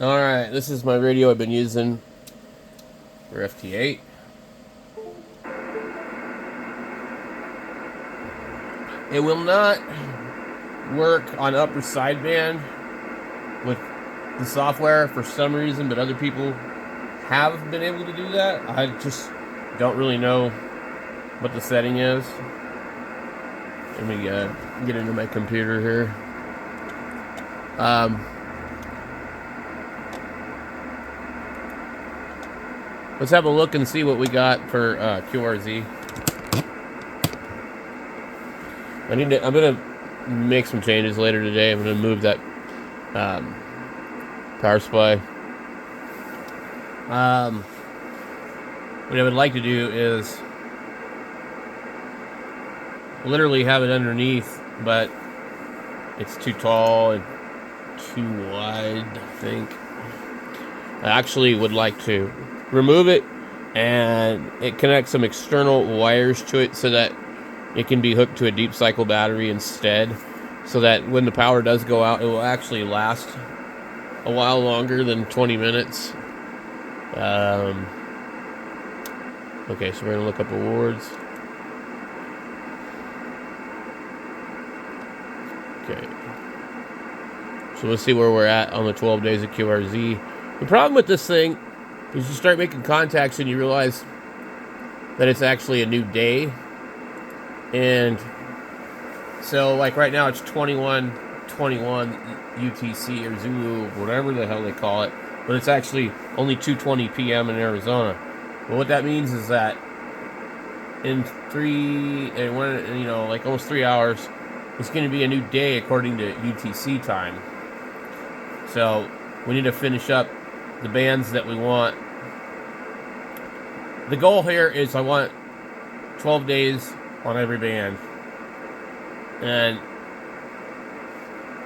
Alright, this is my radio I've been using for FT8. It will not work on upper sideband with the software for some reason, but other people have been able to do that. I just don't really know what the setting is. Let me get into my computer here. Let's have a look and see what we got for QRZ. I'm gonna make some changes later today. I'm gonna move that power supply. What I would like to do is literally have it underneath, but it's too tall and too wide, I think. I actually would like to remove it and it connects some external wires to it so that it can be hooked to a deep cycle battery instead, so that when the power does go out, it will actually last a while longer than 20 minutes. Okay, so we're gonna look up awards. Okay. So let's see where we're at on the 12 days of QRZ. The problem with this thing is you start making contacts and you realize that it's actually a new day. And so, like right now, it's 21:21 UTC or Zulu, whatever the hell they call it. But it's actually only 2:20 p.m. in Arizona. Well, what that means is that in like almost 3 hours, it's going to be a new day according to UTC time. So we need to finish up the bands that we want. The goal here is I want 12 days on every band. And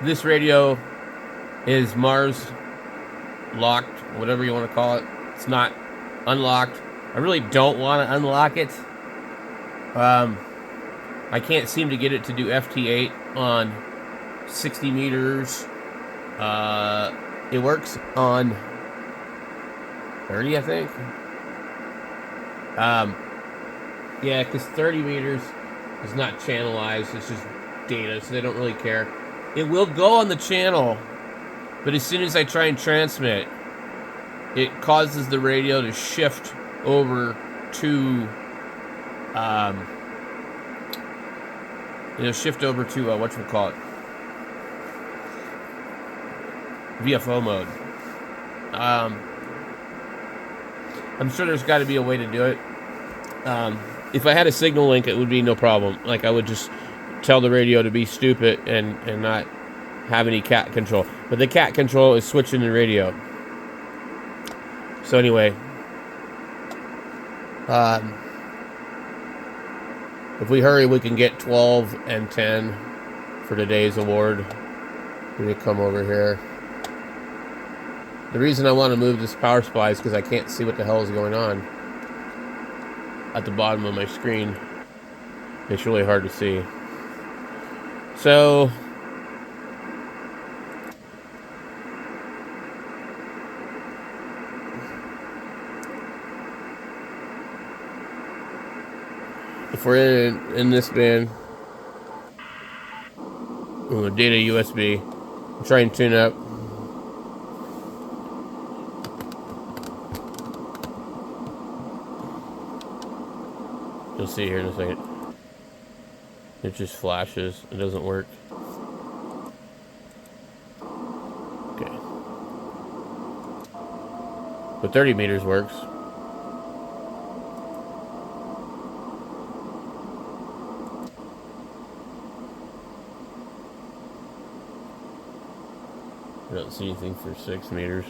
this radio is Mars locked, whatever you want to call it. It's not unlocked. I really don't want to unlock it. I can't seem to get it to do FT8 on 60 meters. It works on 30, I think. Yeah, because 30 meters is not channelized. It's just data, so they don't really care. It will go on the channel, but as soon as I try and transmit, it causes the radio to shift over to, whatchamacallit, VFO mode. I'm sure there's got to be a way to do it. If I had a signal link, it would be no problem. Like, I would just tell the radio to be stupid and not have any cat control. But the cat control is switching the radio. So anyway, if we hurry, we can get 12 and 10 for today's award. Let me come over here. The reason I want to move this power supply is because I can't see what the hell is going on at the bottom of my screen. It's really hard to see. So if we're in this band, data USB, try and tune up. You'll see here in a second. It just flashes. It doesn't work. Okay. But 30 meters works. I don't see anything for 6 meters.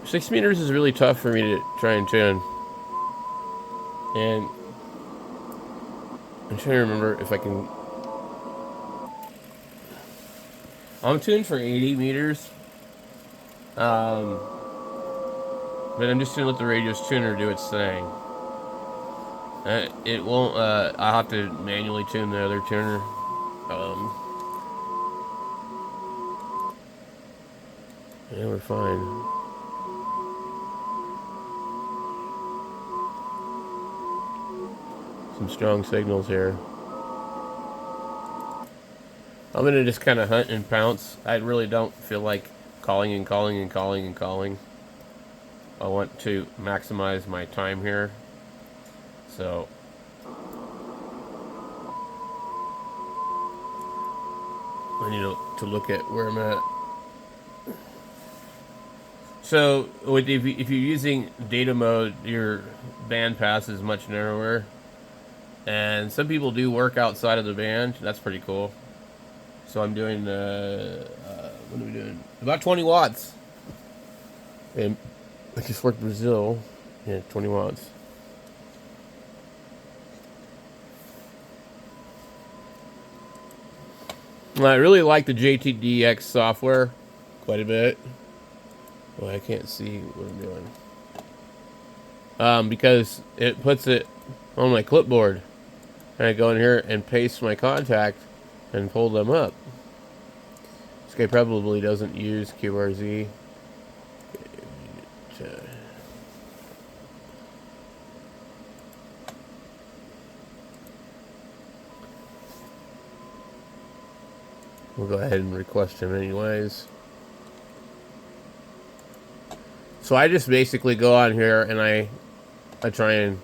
6 meters is really tough for me to try and tune. And I'm trying to remember if I can. I'm tuned for 80 meters. But I'm just gonna let the radio's tuner do its thing. It won't. I'll have to manually tune the other tuner. Yeah, we're fine. Some strong signals here. I'm gonna just kind of hunt and pounce. I really don't feel like calling and calling and calling and calling. I want to maximize my time here. So I need to look at where I'm at. So if you're using data mode, your band pass is much narrower. And some people do work outside of the band. That's pretty cool. So I'm doing, what are we doing? About 20 watts. And I just worked Brazil. Yeah, 20 watts. I really like the JTDX software quite a bit. Well, I can't see what I'm doing. Because it puts it on my clipboard. And I go in here and paste my contact and pull them up. This guy probably doesn't use QRZ. We'll go ahead and request him anyways. So I just basically go on here and I try and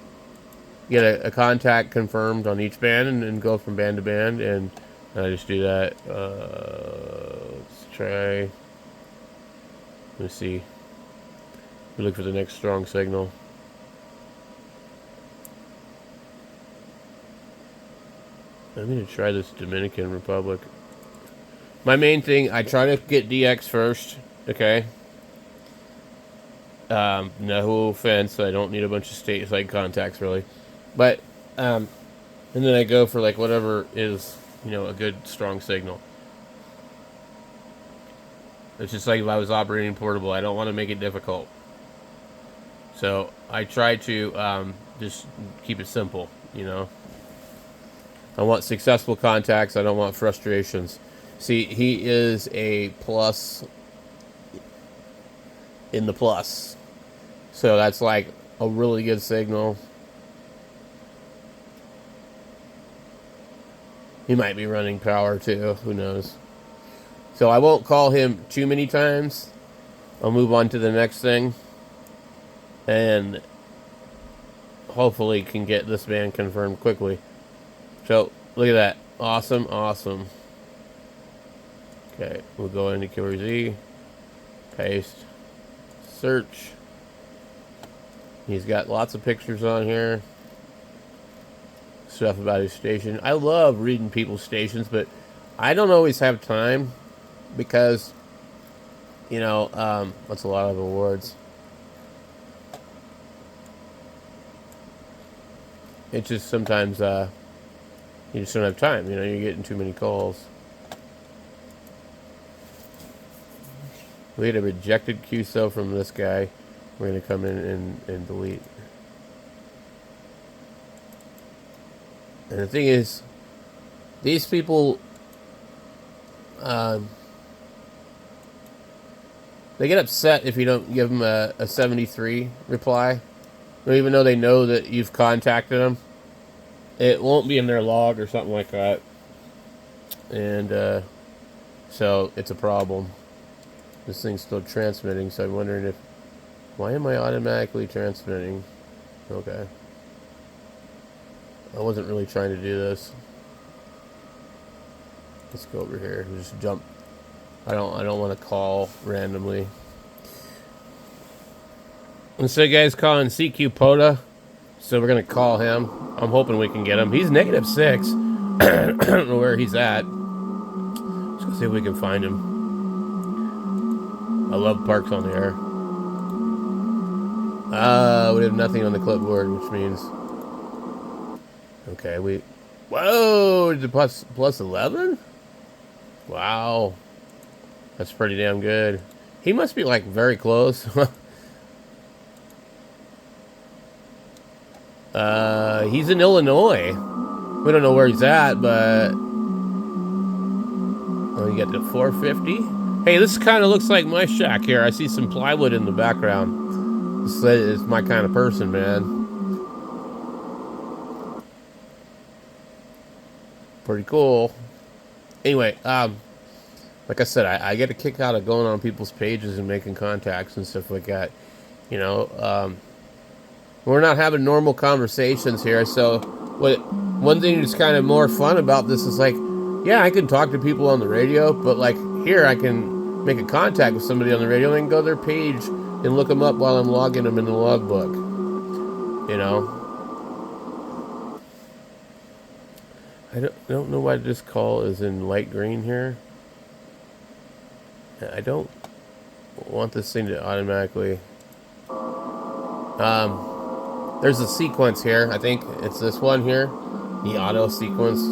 get a contact confirmed on each band and go from band to band, and I just do that. Let's try. Let me see. We look for the next strong signal. I'm going to try this Dominican Republic. My main thing, I try to get DX first, okay? No offense, I don't need a bunch of stateside contacts, really. But, and then I go for, like, whatever is, you know, a good, strong signal. It's just like if I was operating portable. I don't want to make it difficult. So, I try to, just keep it simple, you know? I want successful contacts. I don't want frustrations. See, he is a plus in the plus. So that's like a really good signal. He might be running power too. Who knows? So I won't call him too many times. I'll move on to the next thing. And hopefully can get this band confirmed quickly. So look at that. Awesome, awesome. Okay, we'll go into QRZ, paste, search. He's got lots of pictures on here. Stuff about his station. I love reading people's stations, but I don't always have time because, you know, that's a lot of awards. It's just sometimes you just don't have time. You know, you're getting too many calls. We had a rejected QSO from this guy. We're going to come in and delete. And the thing is, these people, they get upset if you don't give them a 73 reply. Even though they know that you've contacted them. It won't be in their log or something like that. And so it's a problem. This thing's still transmitting, so I'm wondering if... Why am I automatically transmitting? Okay. I wasn't really trying to do this. Let's go over here. Just jump. I don't want to call randomly. And so guys calling CQ Poda. So we're gonna call him. I'm hoping we can get him. He's -6. I don't know where he's at. Let's go see if we can find him. I love parks on the air. We have nothing on the clipboard, which means... Okay, we... Whoa! Is it plus 11? Wow. That's pretty damn good. He must be, like, very close. He's in Illinois. We don't know where he's at, but... Oh, you got the 450? Hey, this kind of looks like my shack here. I see some plywood in the background. This is my kind of person, man. Pretty cool. Anyway, like I said, I get a kick out of going on people's pages and making contacts and stuff like that. You know, we're not having normal conversations here. So, one thing that's kind of more fun about this is like, yeah, I can talk to people on the radio, but like here, I can make a contact with somebody on the radio and go to their page and look them up while I'm logging them in the logbook. You know, I don't know why this call is in light green here. I don't want this thing to automatically. There's a sequence here. I think it's this one here, the auto sequence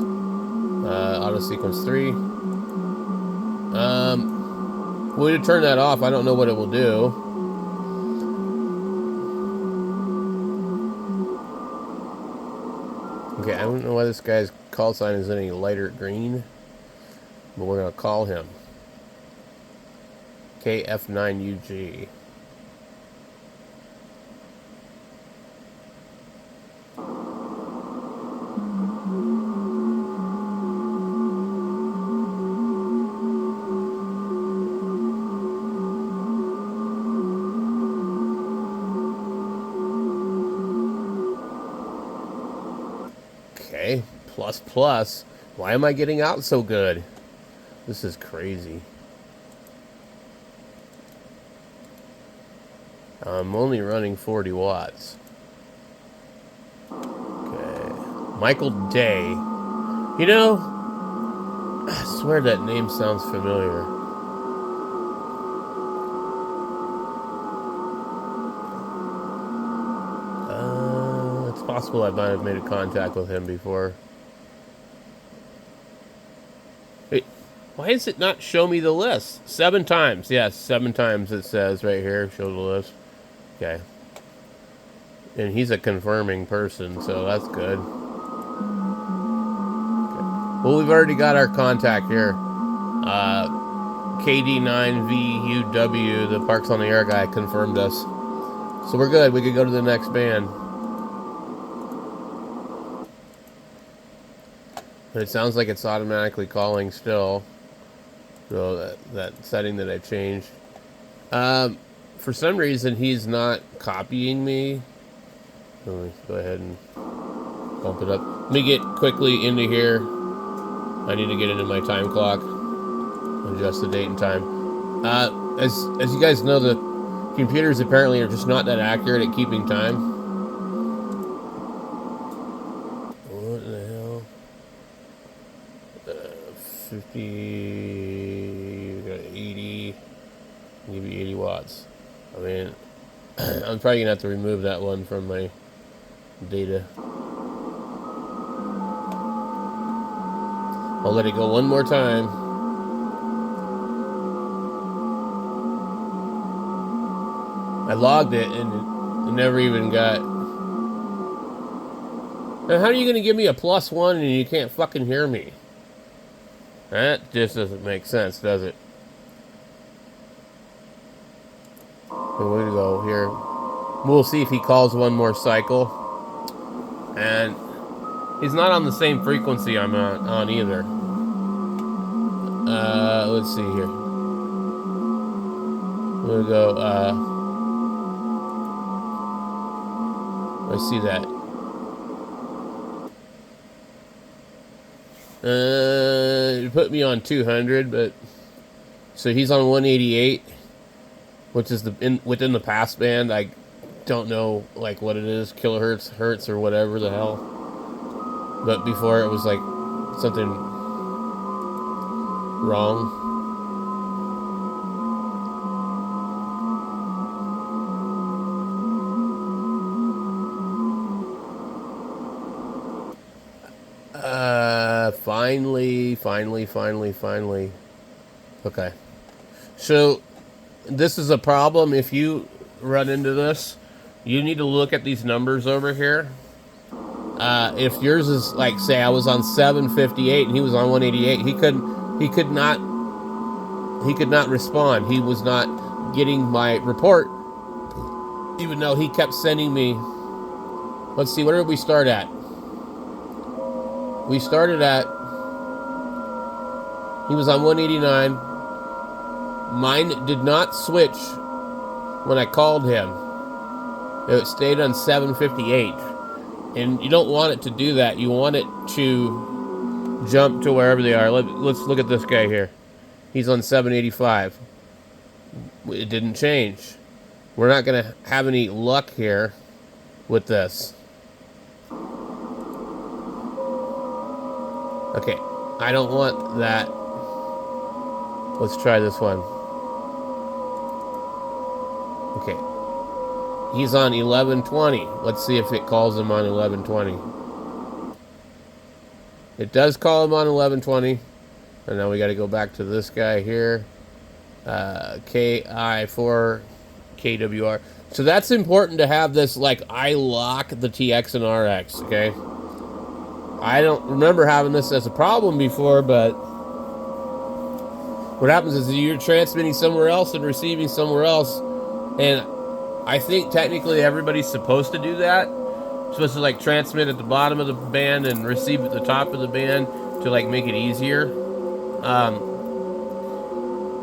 3. When you turn that off, I don't know what it will do. Okay, I don't know why this guy's call sign is any lighter green, but we're gonna call him KF9UG. Okay, plus. Why am I getting out so good? This is crazy. I'm only running 40 watts. Okay. Michael Day. You know, I swear that name sounds familiar. It's possible I might have made a contact with him before. Wait, why does it not show me the list? 7 times. Yes, 7 times it says right here, show the list. Okay. And he's a confirming person, so that's good. Okay. Well, we've already got our contact here. KD9VUW, the Parks on the Air guy, confirmed us. So we're good. We could go to the next band. But it sounds like it's automatically calling still. So that setting that I changed. For some reason, he's not copying me. Let me go ahead and bump it up. Let me get quickly into here. I need to get into my time clock. Adjust the date and time. As you guys know, the computers apparently are just not that accurate at keeping time. What the hell? 50... We got 80... Give me 80 watts. I mean, I'm probably gonna have to remove that one from my data. I'll let it go one more time. I logged it and it never even got. Now, how are you gonna give me a +1 and you can't fucking hear me? That just doesn't make sense, does it? So we're gonna go here. We'll see if he calls one more cycle. And he's not on the same frequency I'm on either. Let's see here. We'll go, let's see that. It put me on 200, but so he's on 188. Which is within the passband. I don't know like what it is, kilohertz, hertz, or whatever the hell. But before it was like something wrong. Finally. Okay. So this is a problem. If you run into this, you need to look at these numbers over here. If yours is like, say I was on 758 and he was on 188, he could not he could not respond. He was not getting my report, even though he kept sending me. Let's see, where did we start at? We started at, he was on 189. Mine did not switch when I called him. It stayed on 758. And you don't want it to do that. You want it to jump to wherever they are. Let's look at this guy here. He's on 785. It didn't change. We're not going to have any luck here with this. Okay, I don't want that. Let's try this one. Okay. He's on 1120. Let's see if it calls him on 1120. It does call him on 1120. And now we got to go back to this guy here. KI4KWR. So that's important to have this, like, I lock the TX and RX, okay? I don't remember having this as a problem before, but what happens is you're transmitting somewhere else and receiving somewhere else, and I think technically everybody's supposed to do that. You're supposed to, like, transmit at the bottom of the band and receive at the top of the band to, like, make it easier.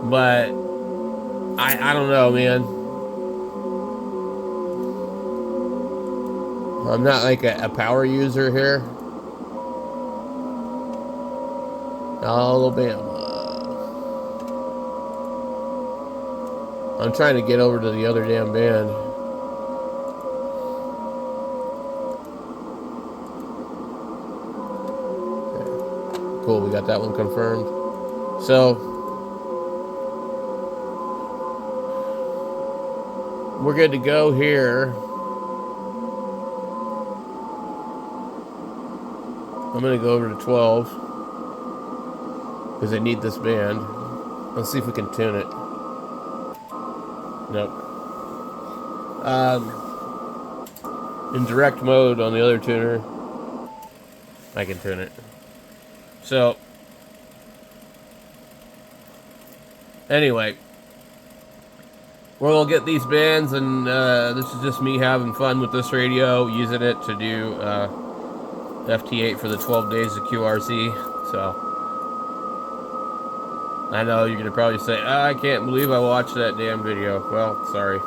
But I don't know, man. I'm not like a power user here. Alabama. I'm trying to get over to the other damn band. Okay. Cool, we got that one confirmed. So, we're good to go here. I'm going to go over to 12 because I need this band. Let's see if we can tune it. Nope. In direct mode on the other tuner, I can tune it. So, anyway, we'll get these bands, and this is just me having fun with this radio, using it to do Ft8 for the 12 days of QRZ. So, I know you're going to probably say, oh, I can't believe I watched that damn video. Well, sorry.